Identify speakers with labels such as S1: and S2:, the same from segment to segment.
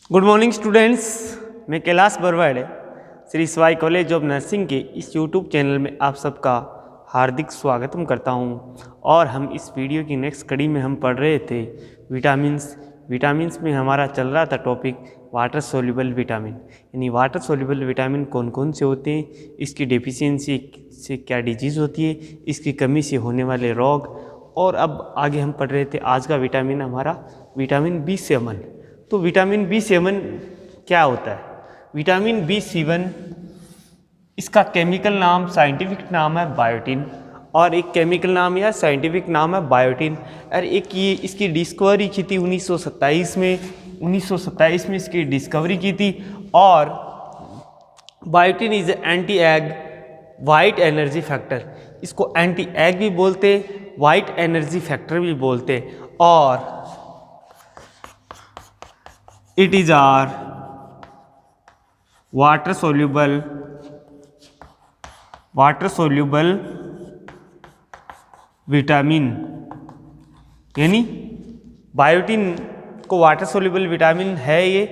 S1: Good morning students. मैं Kailash Barwade Shri Swai college of nursing के इस यूट्यूब चैनल में आप सबका हार्दिक स्वागतम करता हूं। और हम इस वीडियो की नेक्स्ट कड़ी में हम पढ़ रहे थे विटामिन्स में हमारा चल रहा था टॉपिक वाटर सोल्यूबल विटामिन, यानी वाटर सोल्यूबल विटामिन कौन कौन से होते हैं, इसकी डेफिशिएंसी से क्या डिजीज़ होती है, इसकी कमी से होने वाले रोग। और अब आगे हम पढ़ रहे थे आज का विटामिन हमारा विटामिन B7। तो विटामिन B7 क्या होता है? विटामिन B7 इसका केमिकल नाम, साइंटिफिक नाम है बायोटिन, और एक केमिकल नाम या साइंटिफिक नाम है बायोटिन। और एक ये इसकी डिस्कवरी की थी 1927 में इसकी डिस्कवरी की थी। और biotin is anti egg white energy factor, इसको एंटी एग भी बोलते, वाइट एनर्जी फैक्टर भी बोलते। और it is our water soluble vitamin, यानी बायोटिन को वाटर सोल्यूबल विटामिन है ये।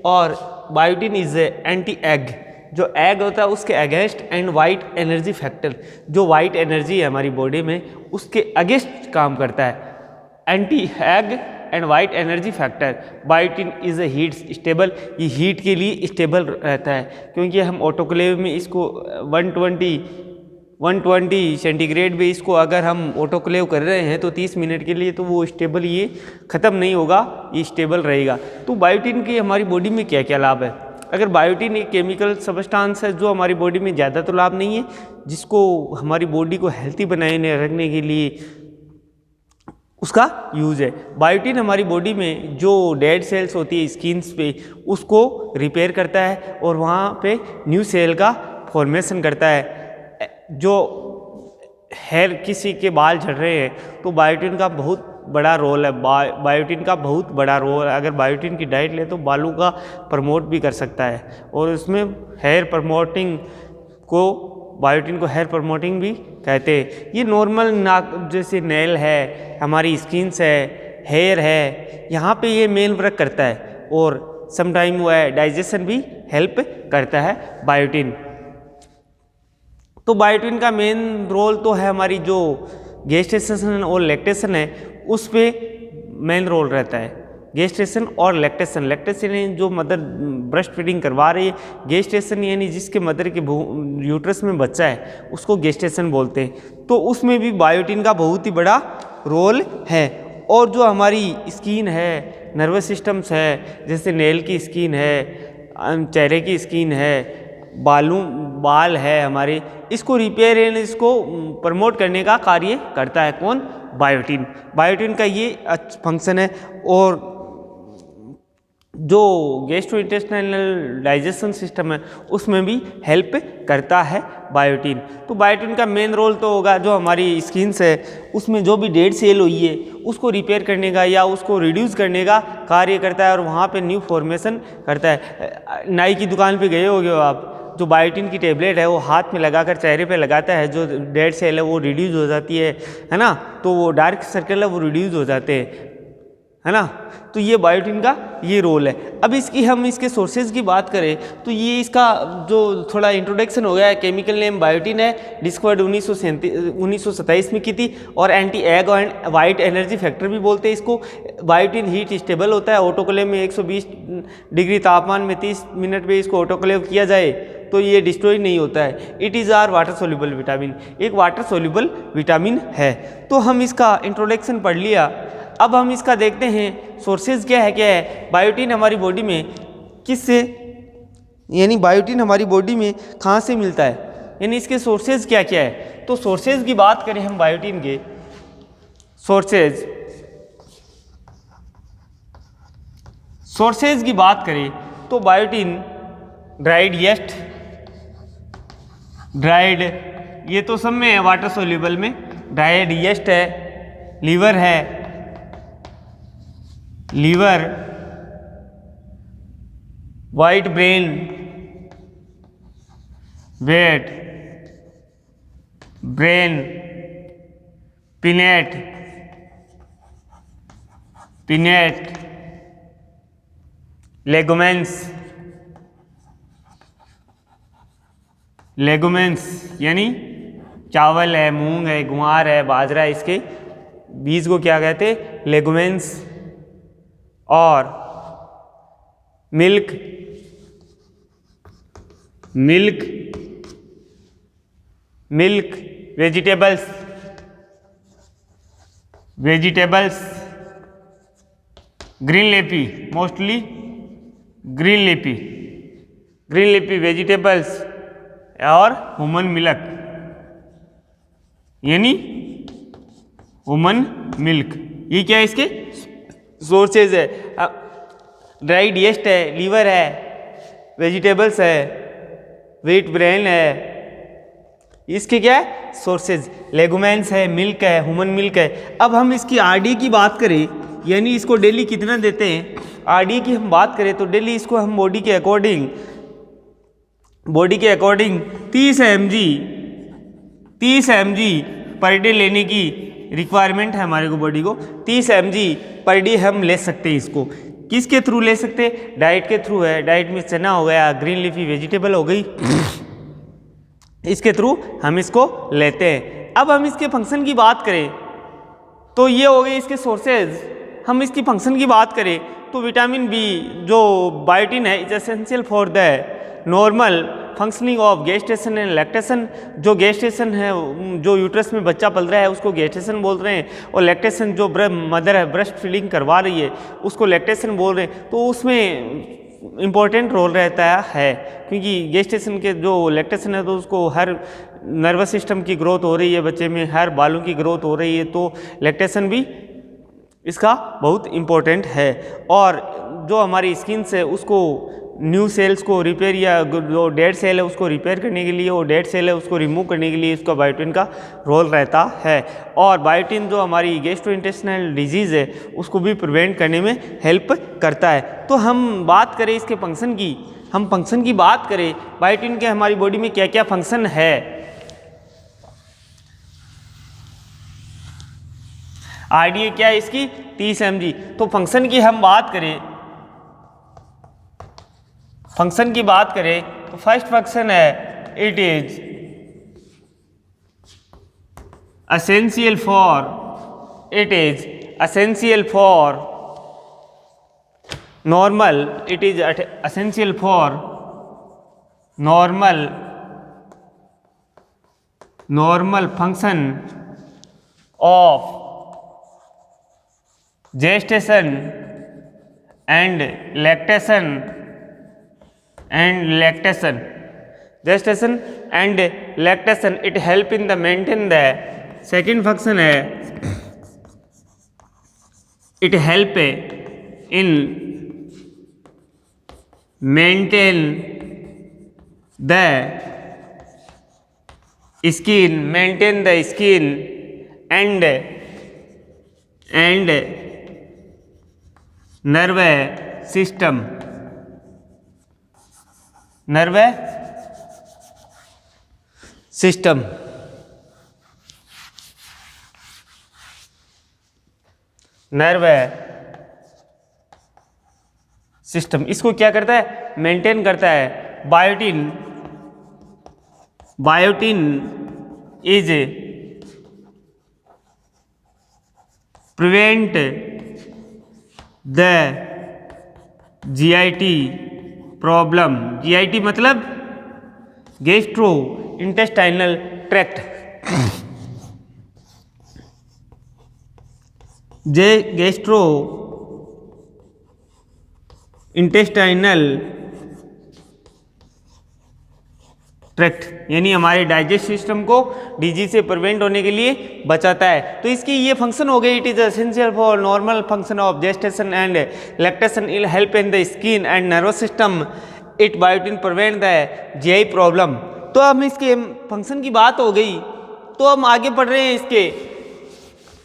S1: और बायोटिन इज एंटी एग, जो एग होता है उसके against, and white energy factor, जो वाइट एनर्जी है हमारी बॉडी में उसके अगेंस्ट काम करता है। Anti egg and white energy factor. Biotin is a heat stable, ये हीट के लिए स्टेबल रहता है, क्योंकि हम ऑटोक्लेव में इसको 120 सेंटीग्रेड पे इसको अगर हम ऑटोक्लेव कर रहे हैं तो 30 मिनट के लिए, तो वो स्टेबल, ये ख़त्म नहीं होगा, ये स्टेबल रहेगा। तो बायोटिन की हमारी बॉडी में क्या क्या लाभ है? अगर बायोटिन एक केमिकल सब्सटेंस है जो हमारी बॉडी में ज़्यादा तो लाभ नहीं है, जिसको हमारी बॉडी को हेल्थी बनाए रखने के लिए उसका यूज़ है। बायोटिन हमारी बॉडी में जो डेड सेल्स होती है स्किन्स पे, उसको रिपेयर करता है और वहाँ पे न्यू सेल का फॉर्मेशन करता है। जो हेयर, किसी के बाल झड़ रहे हैं तो बायोटिन का बहुत बड़ा रोल है, बायोटिन का बहुत बड़ा रोल है। अगर बायोटिन की डाइट ले तो बालों का प्रमोट भी कर सकता है, और उसमें हेयर प्रमोटिंग को, बायोटिन को हेयर प्रमोटिंग भी कहते हैं। ये नॉर्मल नाक, जैसे नेल है, हमारी स्किन्स है, हेयर है, यहाँ पे ये मेन वर्क करता है। और समटाइम वो है डाइजेशन भी हेल्प करता है बायोटिन। तो बायोटिन का मेन रोल तो है हमारी जो गेस्टेशन और लैक्टेशन है उस पर मेन रोल रहता है। गेस्टेशन और लैक्टेशन, लैक्टेशन जो मदर ब्रेस्ट फीडिंग करवा रही है, गेस्टेशन यानी जिसके मदर के यूट्रस में बच्चा है उसको गेस्टेशन बोलते हैं। तो उसमें भी बायोटिन का बहुत ही बड़ा रोल है। और जो हमारी स्किन है, नर्वस सिस्टम्स है, जैसे नेल की स्किन है, चेहरे की स्किन है, बाल है हमारे, इसको रिपेयर एंड इसको प्रमोट करने का कार्य करता है कौन? बायोटिन। बायोटिन का ये फंक्शन है। और जो गैस्ट्रोइंटेस्टाइनल डाइजेशन सिस्टम है उसमें भी हेल्प करता है बायोटिन। तो बायोटिन का मेन रोल तो होगा जो हमारी स्किन्स है उसमें जो भी डेड सेल हुई है उसको रिपेयर करने का या उसको रिड्यूस करने का कार्य करता है, और वहाँ पे न्यू फॉर्मेशन करता है। नाई की दुकान पे गए होगे आप, जो बायोटिन की टेबलेट है वो हाथ में लगाकर चेहरे पे लगाता है, जो डेड सेल है वो रिड्यूस हो जाती है ना, तो वो डार्क सर्कल है वो रिड्यूस हो जाते हैं, है ना। तो ये बायोटिन का ये रोल है। अब हम इसके सोर्सेज की बात करें तो ये इसका जो थोड़ा इंट्रोडक्शन हो गया है, केमिकल नेम बायोटिन है, डिस्कवर्ड 1927 में की थी। और anti egg and white energy factor भी बोलते हैं इसको। बायोटिन हीट स्टेबल होता है, ऑटोक्लेव में 120 डिग्री तापमान में 30 मिनट पे इसको ऑटोक्लेव किया जाए तो ये डिस्ट्रॉय नहीं होता है। It is are water soluble vitamin, एक वाटर सोल्यूबल विटामिन है। तो हम इसका इंट्रोडक्शन पढ़ लिया। अब हम इसका देखते हैं सोर्सेज क्या है। बायोटिन हमारी बॉडी में किससे, यानी बायोटिन हमारी बॉडी में कहाँ से मिलता है, यानी इसके सोर्सेज क्या क्या है। तो सोर्सेज की बात करें हम, बायोटिन के सोर्सेज की बात करें तो बायोटिन ड्राइड, ये तो सब में है वाटर सोल्यूबल में। ड्राइड यीस्ट है, liver, white bran, wheat, bran, peanut, legumes, legumes यानी चावल है, मूंग है, ग्वार है, बाजरा है, इसके बीज को क्या कहते हैं? लेगुमेंस। और milk, milk, milk, vegetables, vegetables, green leafy, mostly green leafy, green leafy vegetables और ह्यूमन मिल्क यानी ह्यूमन मिल्क, ये क्या है? इसके सोर्सेज है। ड्राइड यीस्ट है, लीवर है, वेजिटेबल्स है, व्हीट ब्रेन है, इसके क्या है? सोर्सेज। लेगुमेंस है, मिल्क है, ह्यूमन मिल्क है। अब हम इसकी आरडी की बात करें, यानी इसको डेली कितना देते हैं, आरडी की हम बात करें तो डेली इसको हम बॉडी के अकॉर्डिंग 30 mg पर डे लेने की रिक्वायरमेंट है हमारे को, बॉडी को 30 mg पर डे हम ले सकते हैं। इसको किसके थ्रू ले सकते हैं? डाइट के थ्रू है। डाइट में चना हो गया, ग्रीन लीफी वेजिटेबल हो गई, इसके थ्रू हम इसको लेते हैं। अब हम इसके फंक्शन की बात करें तो ये हो गए इसके सोर्सेज। हम इसकी फंक्शन की बात करें तो विटामिन बी जो बायोटिन है is essential for the normal functioning of gestation and lactation. जो गेस्टेशन है, जो यूट्रस में बच्चा पल रहा है उसको गेस्टेशन बोल रहे हैं, और लैक्टेशन जो मदर है ब्रेस्ट फीडिंग करवा रही है उसको लैक्टेशन बोल रहे हैं। तो उसमें इम्पोर्टेंट रोल रहता है, क्योंकि गेस्टेशन के जो लैक्टेशन है तो उसको हर नर्वस सिस्टम की ग्रोथ हो रही है, बच्चे में हर बालों की ग्रोथ हो रही है, तो लैक्टेशन भी इसका बहुत इम्पोर्टेंट है। और जो हमारी स्किन से उसको न्यू सेल्स को रिपेयर, या जो डेड सेल है उसको रिपेयर करने के लिए, और डेड सेल है उसको रिमूव करने के लिए इसका बायोटिन का रोल रहता है। और बायोटिन जो हमारी गैस्ट्रोइंटेस्टाइनल डिजीज़ है उसको भी प्रिवेंट करने में हेल्प करता है। तो हम बात करें इसके फंक्शन की, हम फंक्शन की बात करें बायोटिन के हमारी बॉडी में क्या क्या फंक्शन है। आरडीए क्या है इसकी? 30 mg। तो फंक्शन की हम बात करें, फंक्शन की बात करें तो फर्स्ट फंक्शन है it is essential for, it is essential for normal, it is essential for normal function of gestation and lactation gestation and lactation, it help in the maintain the second function है it help in maintain the skin and nervous system, nervous system, nervous system इसको क्या करता है? Maintain करता है। Biotin is prevent the GIT problem. GIT मतलब gastro intestinal tract, gastro intestinal tract यानी हमारे डाइजेस्ट सिस्टम को डिजीज से प्रिवेंट होने के लिए बचाता है। तो इसकी ये फंक्शन हो गई, it is essential for normal function of gestation and lactation, it help in the skin and nervous system, it biotin prevent the GI problem. तो हम इसके फंक्शन की बात हो गई, तो हम आगे पढ़ रहे हैं। इसके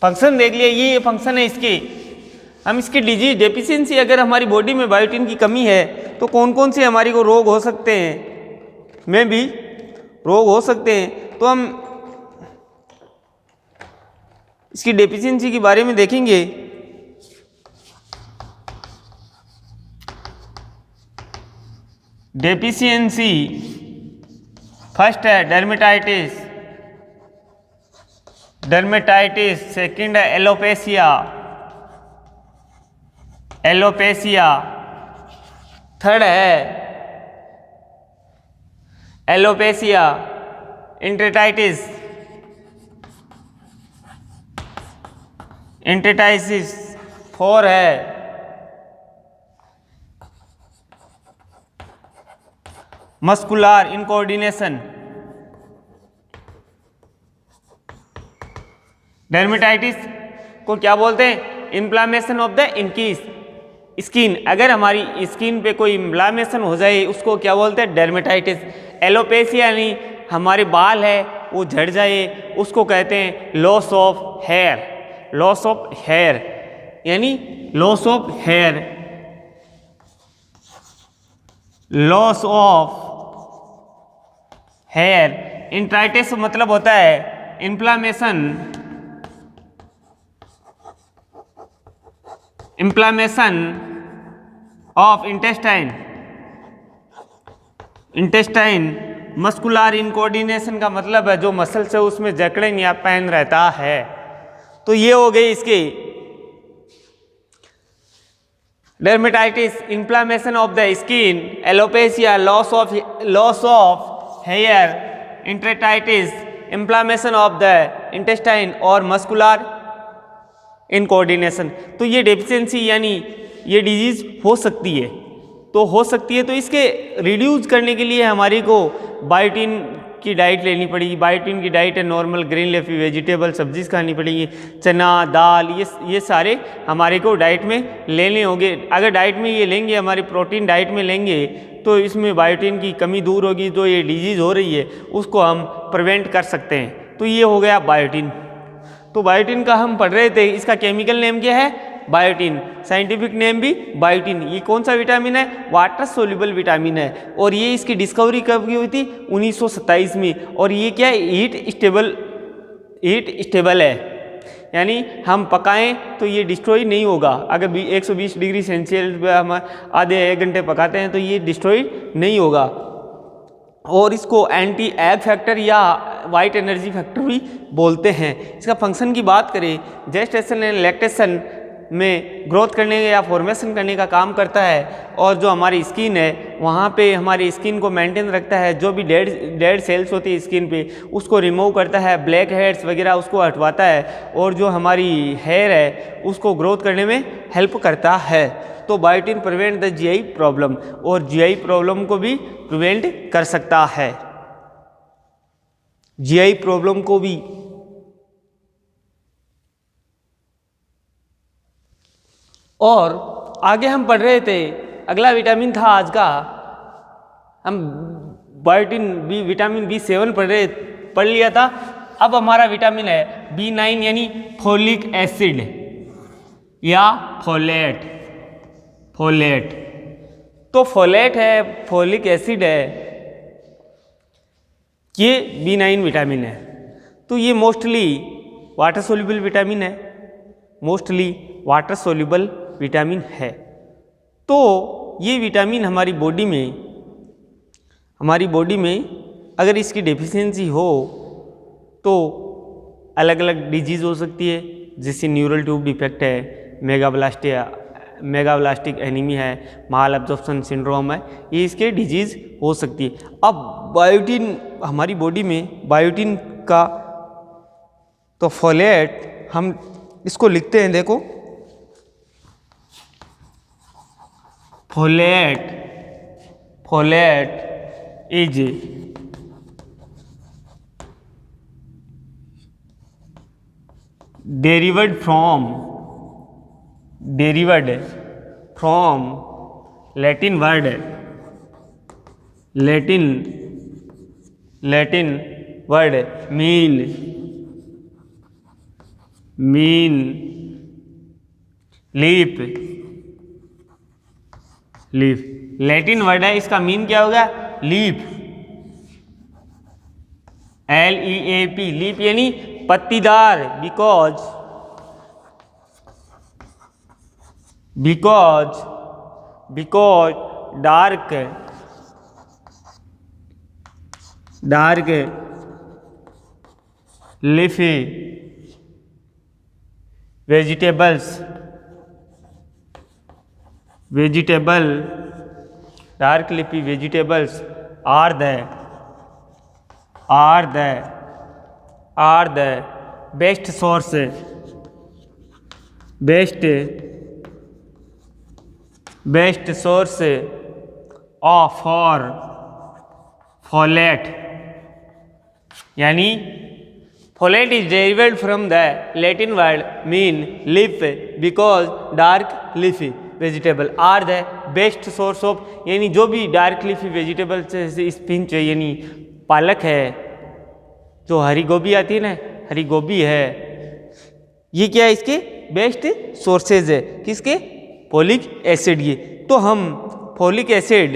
S1: फंक्शन देख लिए, ये फंक्शन है इसके। हम इसकी डिजीज डेफिशिएंसी, अगर हमारी बॉडी में बायोटिन की कमी है तो कौन कौन से हमारी को रोग हो सकते हैं, में भी रोग हो सकते हैं। तो हम इसकी डेफिशिएंसी के बारे में देखेंगे। डेफिशिएंसी फर्स्ट है डर्मेटाइटिस, सेकंड है एलोपेशिया, थर्ड है एलोपेशिया इंटेटाइसिस, फोर है मस्कुलर इनकोऑर्डिनेशन। डर्मेटाइटिस को क्या बोलते हैं? Inflammation of the skin. अगर हमारी स्किन पे कोई इन्फ्लामेशन हो जाए उसको क्या बोलते हैं? डर्मेटाइटिस। एलोपेशिया यानी हमारे बाल है वो झड़ जाए उसको कहते हैं लॉस ऑफ हेयर। यानी लॉस ऑफ हेयर। इंट्राइटिस मतलब होता है इन्फ्लामेशन ऑफ इंटेस्टाइन। मस्कुलर इनकोऑर्डिनेशन का मतलब है जो मसल्स है उसमें जकड़न या पेन रहता है। तो ये हो गई इसके dermatitis, inflammation of the skin, alopecia, loss of hair, enteritis, inflammation of the intestine और मस्कुलर इनकोऑर्डिनेशन। तो ये डेफिशिएंसी यानी ये डिजीज हो सकती है। तो इसके रिड्यूस करने के लिए हमारी को बायोटिन की डाइट लेनी पड़ेगी। बायोटिन की डाइट है नॉर्मल ग्रीन लीफी वेजिटेबल, सब्जी खानी पड़ेगी, चना दाल, ये सारे हमारे को डाइट में लेने होंगे। अगर डाइट में ये लेंगे, हमारी प्रोटीन डाइट में लेंगे तो इसमें बायोटिन की कमी दूर होगी। जो ये डिजीज़ हो रही है उसको हम प्रिवेंट कर सकते हैं। तो ये हो गया बायोटिन। तो बायोटिन का हम पढ़ रहे थे, इसका केमिकल नेम क्या है? बायोटिन। साइंटिफिक नेम भी बायोटिन। ये कौन सा विटामिन है? वाटर सोल्यूबल विटामिन है। और ये इसकी डिस्कवरी कब की हुई थी? 1927 में। और ये क्या है? हीट स्टेबल है, यानी हम पकाएं तो ये डिस्ट्रॉय नहीं होगा। अगर 120 डिग्री सेल्सियस पे हम आधे 1 घंटे पकाते हैं तो ये डिस्ट्रॉय नहीं होगा। और इसको एंटी एग फैक्टर या वाइट एनर्जी फैक्टर भी बोलते हैं। इसका फंक्शन की बात करें, जेस्टेशन एंड लैक्टेशन में ग्रोथ करने या फॉर्मेशन करने का काम करता है। और जो हमारी स्किन है वहाँ पे हमारी स्किन को मेंटेन रखता है। जो भी डेड सेल्स होती है स्किन पे उसको रिमूव करता है, ब्लैक हेड्स वगैरह उसको हटवाता है। और जो हमारी हेयर है उसको ग्रोथ करने में हेल्प करता है। तो biotin prevent the GI problem, और जीआई प्रॉब्लम को भी प्रिवेंट कर सकता है। जीआई प्रॉब्लम को भी। और आगे हम पढ़ रहे थे, अगला विटामिन था आज का, हम विटामिन B7 पढ़ लिया था। अब हमारा विटामिन है B9 यानी फोलिक एसिड या फोलेट। तो फोलेट है, फोलिक एसिड है, ये B9 विटामिन है। तो ये मोस्टली वाटर सोल्यूबल विटामिन है। तो ये विटामिन हमारी बॉडी में अगर इसकी डेफिशिएंसी हो तो अलग अलग डिजीज़ हो सकती है, जैसे न्यूरल ट्यूब डिफेक्ट है, मेगाब्लास्टिक एनीमिया है, माल एब्जॉर्प्शन सिंड्रोम है, ये इसके डिजीज़ हो सकती है। अब बायोटिन हमारी बॉडी में बायोटिन का, तो फोलेट हम इसको लिखते हैं, देखो folate is derived from Latin word mean leaf। Latin word है, इसका मीन क्या होगा? लीफ। LEAP, लीफ यानी पत्तीदार। Because dark dark leafy vegetable dark leafy vegetables are the best source of for folate, यानी folate is derived from the Latin word mean leaf because dark leafy vegetable are the best source of, यानी जो भी dark leafy vegetable जैसे spinach यानी पालक है, जो हरी गोभी आती है ना, हरी गोभी है, ये क्या है इसके बेस्ट सोर्सेज है, किसके? फोलिक एसिड की। तो हम फोलिक एसिड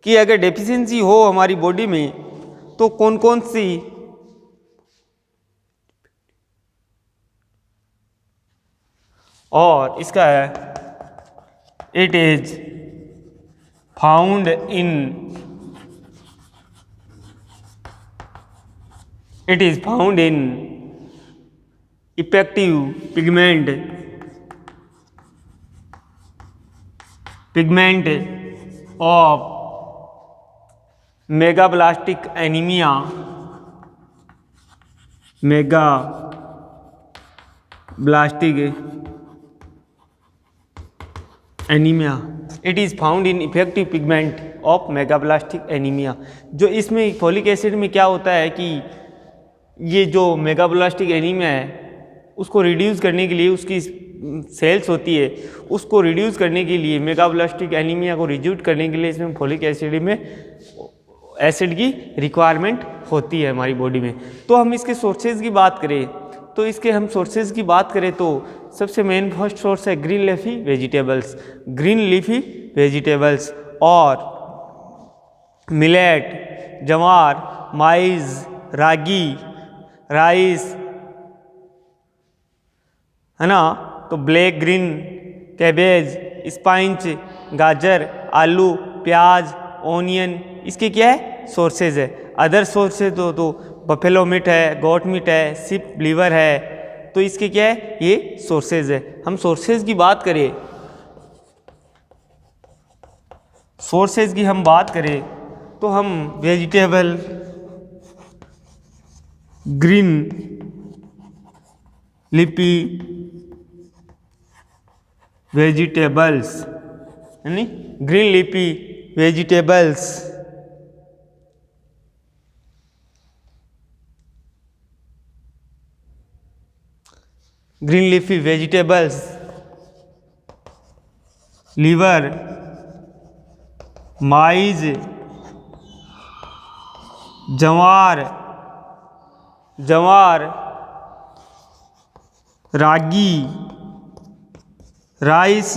S1: की अगर डेफिशिएंसी हो हमारी बॉडी में तो कौन कौन सी और इसका है it is found in effective pigment of मेगाब्लास्टिक anaemia it is found in effective pigment of मेगाब्लास्टिक anaemia. जो इसमें फोलिक एसिड में क्या होता है कि ये जो मेगाब्लास्टिक एनीमिया है उसको रिड्यूस करने के लिए, उसकी सेल्स होती है उसको रिड्यूस करने के लिए, मेगाब्लास्टिक एनीमिया को रिड्यूस करने के लिए इसमें फोलिक एसिड की रिक्वायरमेंट होती है हमारी बॉडी में। तो हम इसके सोर्सेज की बात करें तो इसके हम सोर्सेज की बात करें तो सबसे मेन फर्स्ट सोर्स है ग्रीन लीफी वेजिटेबल्स और मिलेट, जवार, माइज, रागी, राइस, है ना। तो ब्लैक ग्रीन कैबेज, स्पाइंच, गाजर, आलू, प्याज, ओनियन, इसके क्या है सोर्सेज है। अदर सोर्सेज तो बफेलो मीट है, गोट मीट है, शिप लीवर है, तो इसके क्या है ये सोर्सेज है। हम सोर्सेज की बात करें तो हम वेजिटेबल, ग्रीन लीफी वेजिटेबल्स यानी green leafy vegetables, liver, maize, jowar, ragi, rice,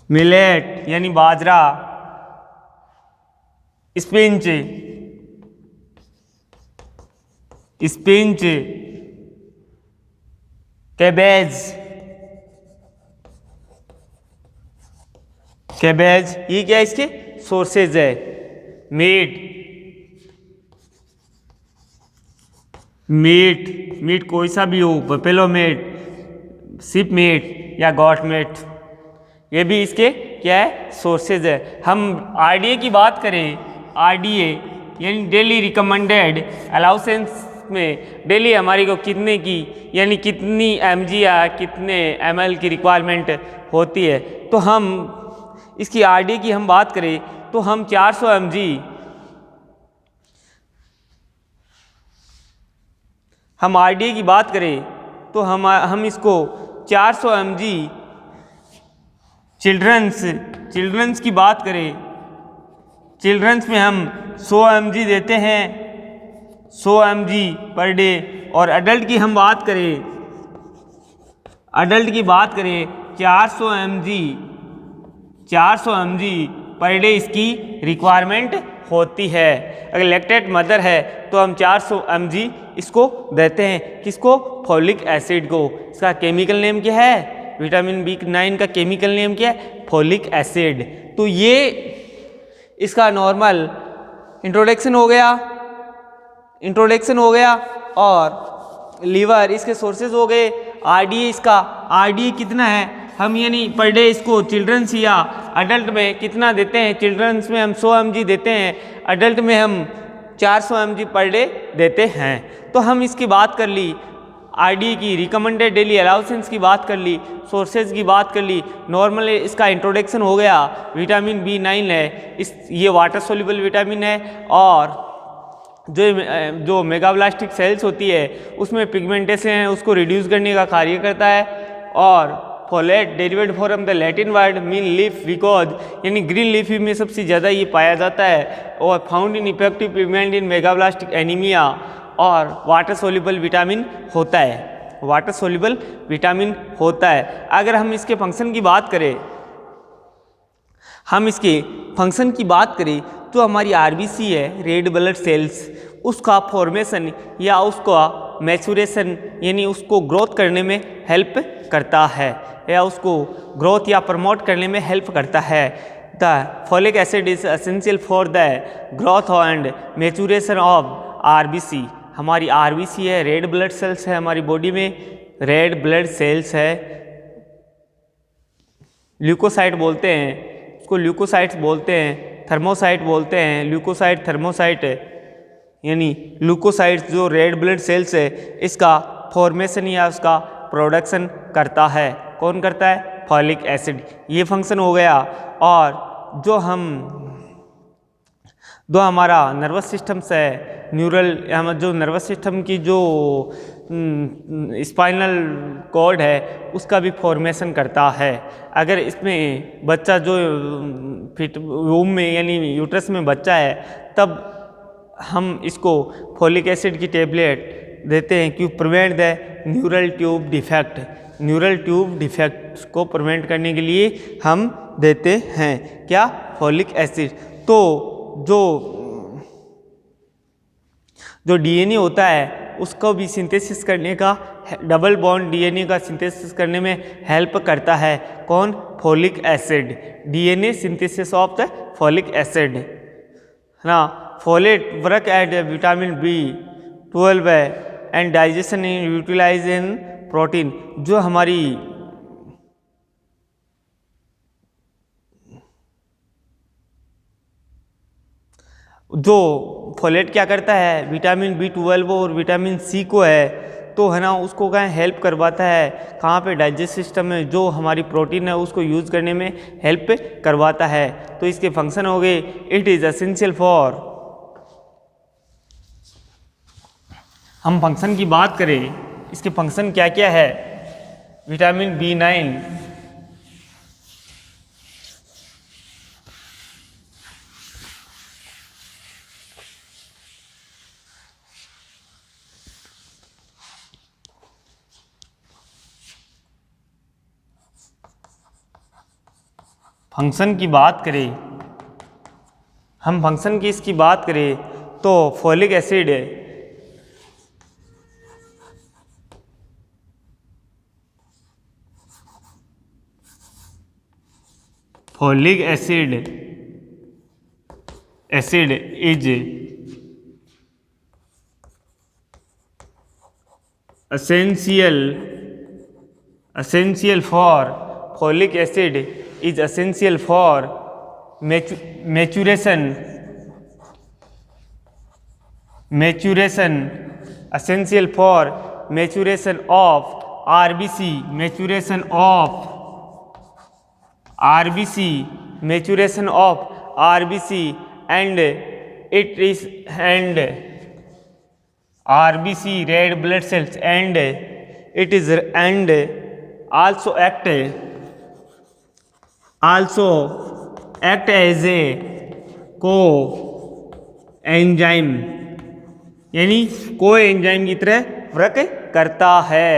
S1: millet यानी बाजरा, स्पिंच, कैबेज, ये क्या इसके सोर्सेज है। मीट कोई सा भी हो, बफेलो मीट, शिप मीट या गॉट मीट, ये भी इसके क्या है सोर्सेज है। हम आरडीए की बात करें, आरडीए यानी डेली रिकमेंडेड अलाउंसेंस में डेली हमारी को कितने की यानी कितनी mg या कितने ml की रिक्वायरमेंट होती है। तो हम इसकी आरडीए की हम बात करें तो हम 400 mg हम आरडीए की बात करें तो हम इसको 400 mg चिल्ड्रंस की बात करें, चिल्ड्रंस में हम 100 mg देते हैं, 100 mg पर डे। और अडल्ट की हम बात करें, 400 mg 400 mg पर डे इसकी रिक्वायरमेंट होती है। अगर लैक्टेट मदर है तो हम 400 mg इसको देते हैं। किसको? फॉलिक एसिड को। इसका केमिकल नेम क्या है? विटामिन B9 का केमिकल नेम क्या है? Folic acid. तो ये इसका नॉर्मल इंट्रोडक्शन हो गया और लीवर इसके सोर्सेज हो गए। आरडीए इसका आरडीए कितना है हम यानी पर डे इसको चिल्ड्रंस या अडल्ट में कितना देते हैं? चिल्ड्रंस में हम 100 mg देते हैं, अडल्ट में हम 400 mg पर डे देते हैं। तो हम इसकी बात कर ली, आरडीए की रिकमेंडेड डेली अलाउंसेंस की बात कर ली, सोर्सेज की बात कर ली, नॉर्मल इसका इंट्रोडक्शन हो गया। विटामिन B9 है, ये वाटर सोल्यूबल विटामिन है और जो मेगाब्लास्टिक सेल्स होती है उसमें पिगमेंटेशन है उसको रिड्यूस करने का कार्य करता है। और folate derivative from the Latin word mean leaf because यानी ग्रीन लीफी में सबसे ज़्यादा ये पाया जाता है और found in effective pigment in मेगाब्लास्टिक anaemia और वाटर सोल्यूबल विटामिन होता है, वाटर सोल्यूबल विटामिन होता है। अगर हम इसके फंक्शन की बात करें, तो हमारी आरबीसी है रेड ब्लड सेल्स, उसका फॉर्मेशन या उसका मैचुरेशन यानी उसको ग्रोथ करने में हेल्प करता है या उसको ग्रोथ या प्रमोट करने में हेल्प करता है। The folic acid is essential for the growth and maturation of RBC. हमारी आरबीसी है रेड ब्लड सेल्स है, हमारी बॉडी में रेड ब्लड सेल्स है, ल्यूकोसाइट बोलते हैं उसको, ल्यूकोसाइट्स बोलते हैं, थर्मोसाइट बोलते हैं, ल्यूकोसाइट थर्मोसाइट यानी ल्यूकोसाइट्स जो रेड ब्लड सेल्स है इसका फॉर्मेशन या उसका प्रोडक्शन करता है। कौन करता है? Folic acid. ये फंक्शन हो गया। और जो हमारा नर्वस सिस्टम्स है न्यूरल, जो नर्वस सिस्टम की जो स्पाइनल कॉर्ड है उसका भी फॉर्मेशन करता है। अगर इसमें बच्चा जो फिट वूम में यानी यूट्रस में बच्चा है तब हम इसको फॉलिक एसिड की टेबलेट देते हैं कि prevent the neural tube defect. Neural tube defect को प्रिवेंट करने के लिए हम देते हैं क्या? Folic acid. तो जो डीएनए होता है उसको भी सिंथेसिस करने का, डबल बॉन्ड डीएनए का सिंथेसिस करने में हेल्प करता है। कौन? Folic acid. DNA synthesis of the folic acid है ना। Folate work at vitamin B12 and digestion in utilize in protein. जो हमारी फोलेट क्या करता है? विटामिन B12 और विटामिन C को है तो है ना उसको कहाँ हेल्प करवाता है? कहाँ पे? डाइजेस्ट सिस्टम में जो हमारी प्रोटीन है उसको यूज़ करने में हेल्प करवाता है। तो इसके फंक्शन हो गए, इट इज़ एसेंशियल फॉर। हम फंक्शन की बात करें, इसके फंक्शन क्या क्या है? विटामिन B9 फंक्शन की बात करें, हम फंक्शन की इसकी बात करें तो folic acid acid is essential for folic acid is essential for maturation essential for maturation of RBC and RBC red blood cells and it is and also act as a coenzyme यानी coenzyme की तरह work करता है।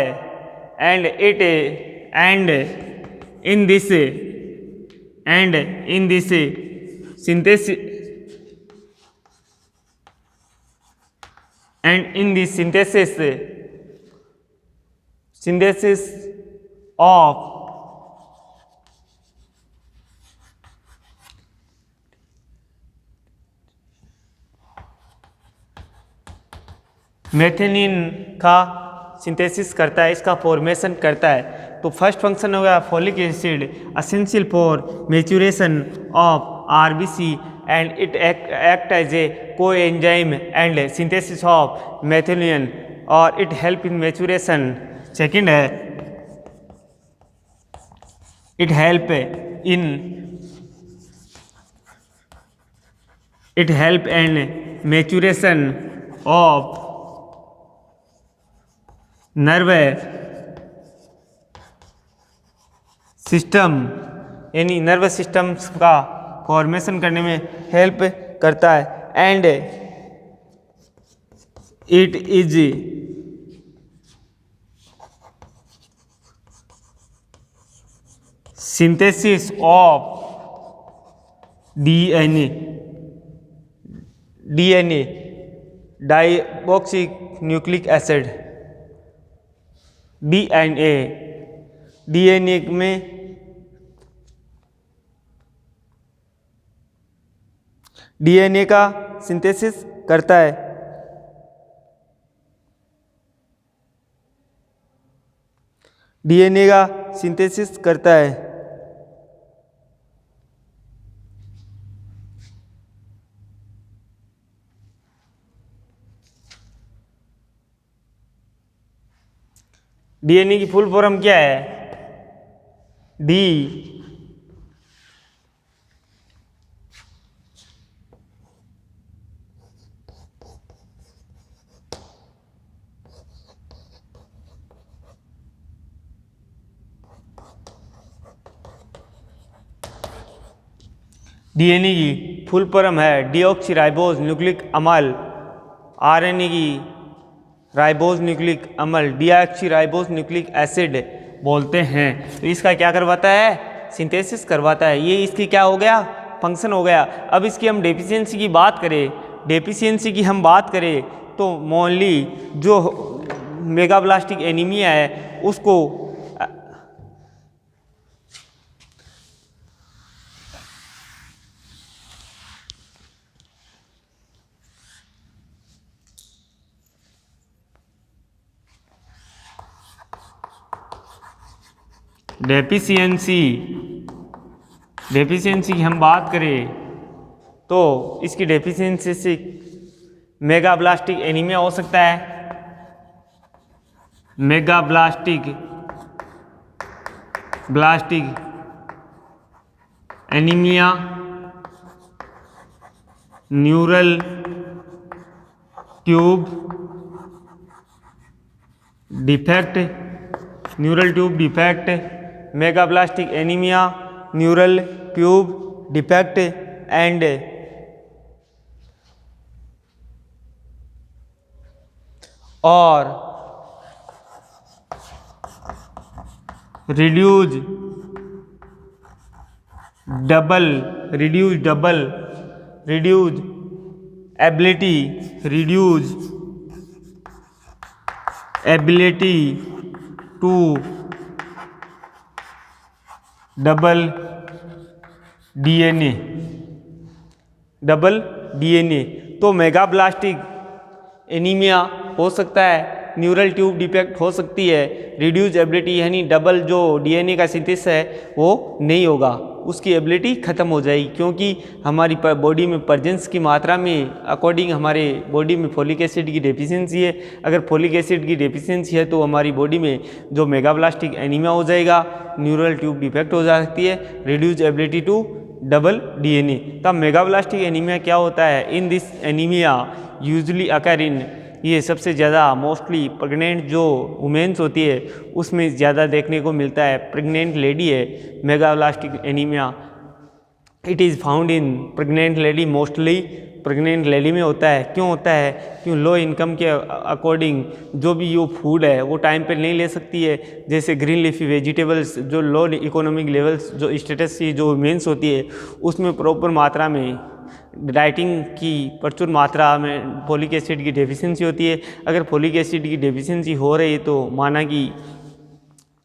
S1: and in this and in this synthesis of methionine का synthesis करता है, इसका formation करता है। तो फर्स्ट फंक्शन हो गया folic acid essential for maturation of RBC and it act as a coenzyme and synthesis of methionine और it help in maturation. Second है it help in maturation of nerve system, यानी nerve systems का formation करने में help करता है। And it is synthesis of DNA deoxy nucleic acid. DNA में DNA का सिंथेसिस करता है। डीएनए का सिंथेसिस करता है। डीएनए की फुल फॉर्म क्या है? डी डीएनए की फुल फॉर्म है डीऑक्सीराइबोज न्यूक्लिक अम्ल। आरएनए की राइबोज न्यूक्लिक अम्ल डीऑक्सीराइबोज न्यूक्लिक एसिड बोलते हैं। तो इसका क्या करवाता है? सिंथेसिस करवाता है। ये इसकी क्या हो गया? फंक्शन हो गया। अब इसकी हम डेफिशिएंसी की बात करें तो मोनली जो मेगाब्लास्टिक एनीमिया है उसको डेफिशिएंसी की हम बात करें तो इसकी डेफिशिएंसी से मेगाब्लास्टिक एनीमिया हो सकता है। Megaloblastic anaemia, neural tube defect, megaloblastic anaemia, neural tube defect and और reduce ability to double DNA. तो मेगाब्लास्टिक एनीमिया हो सकता है, न्यूरल ट्यूब डिफेक्ट हो सकती है, रिड्यूज एबिलिटी यानी डबल जो डीएनए का सिंथेसिस है वो नहीं होगा, उसकी एबिलिटी ख़त्म हो जाएगी क्योंकि हमारी बॉडी में प्रेजेंस की मात्रा में अकॉर्डिंग हमारे बॉडी में फोलिक एसिड की डेफिशिएंसी है। अगर फोलिक एसिड की डेफिशिएंसी है तो हमारी बॉडी में जो मेगाब्लास्टिक एनीमिया हो जाएगा, न्यूरल ट्यूब डिफेक्ट हो सकती है, reduce ability to double DNA. तब मेगाब्लास्टिक एनीमिया क्या होता है? In this anaemia usually occur in, ये सबसे ज़्यादा मोस्टली प्रेग्नेंट जो वुमेन्स होती है उसमें ज़्यादा देखने को मिलता है। प्रेग्नेंट लेडी है megaloblastic anaemia it is found in pregnant lady, mostly pregnant lady में होता है। क्यों होता है? क्यों लो इनकम के अकॉर्डिंग जो भी ये फूड है वो टाइम पे नहीं ले सकती है। जैसे ग्रीन लीफी वेजिटेबल्स, जो लो इकोनॉमिक लेवल्स, जो स्टेटस की जो वुमेन्स होती है उसमें प्रॉपर मात्रा में डाइटिंग की प्रचुर मात्रा में फोलिक एसिड की डेफिशिएंसी होती है। अगर फोलिक एसिड की डेफिशिएंसी हो रही है तो माना कि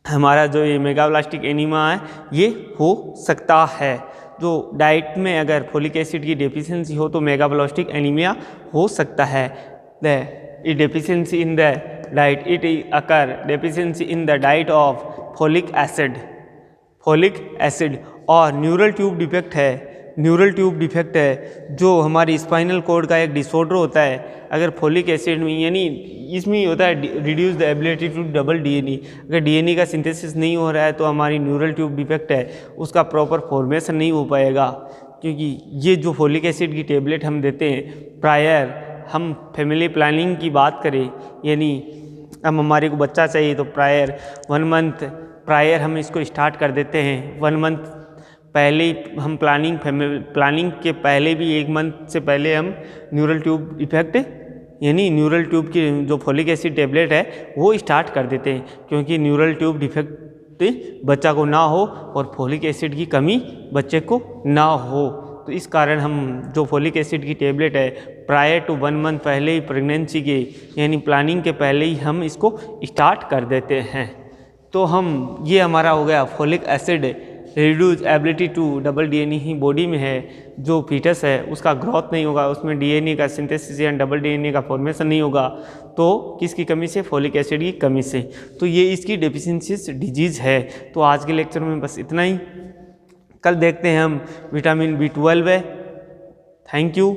S1: हमारा जो ये मेगाब्लास्टिक एनीमिया है ये हो सकता है। जो डाइट में अगर फोलिक एसिड की डेफिशिएंसी हो तो मेगाब्लास्टिक एनीमिया हो सकता है। The deficiency in the diet, it occur deficiency in the diet of folic acid और न्यूरल ट्यूब डिफेक्ट है। न्यूरल ट्यूब डिफेक्ट है जो हमारी स्पाइनल कॉर्ड का एक डिसऑर्डर होता है। अगर फोलिक एसिड में, यानी इसमें होता है reduce the ability to double DNA. अगर डीएनए का सिंथेसिस नहीं हो रहा है तो हमारी न्यूरल ट्यूब डिफेक्ट है, उसका प्रॉपर फॉर्मेशन नहीं हो पाएगा। क्योंकि ये जो फोलिक एसिड की टेबलेट हम देते हैं प्रायर हम फैमिली प्लानिंग की बात करें, यानी हम हमारे को बच्चा चाहिए तो प्रायर 1 मंथ प्रायर हम इसको स्टार्ट कर देते हैं। 1 मंथ पहले हम प्लानिंग के पहले भी 1 मंथ से पहले हम न्यूरल ट्यूब इफेक्ट, यानी न्यूरल ट्यूब की जो फोलिक एसिड टेबलेट है वो स्टार्ट कर देते हैं। क्योंकि न्यूरल ट्यूब डिफेक्ट बच्चा को ना हो और फोलिक एसिड की कमी बच्चे को ना हो, तो इस कारण हम जो फोलिक एसिड की टेबलेट है प्रायर टू 1 मंथ पहले ही प्रेगनेंसी के, यानी प्लानिंग के पहले ही हम इसको स्टार्ट कर देते हैं। तो हम ये हमारा हो गया folic acid reduce ability to double DNA ही बॉडी में है। जो फीटस है उसका ग्रोथ नहीं होगा, उसमें डीएनए का सिंथेसिस या डबल डीएनए का फॉर्मेशन नहीं होगा। तो किसकी कमी से? फोलिक एसिड की कमी से। तो ये इसकी डेफिशिएंसी डिजीज़ है। तो आज के लेक्चर में बस इतना ही। कल देखते हैं हम विटामिन B12 है। Thank you.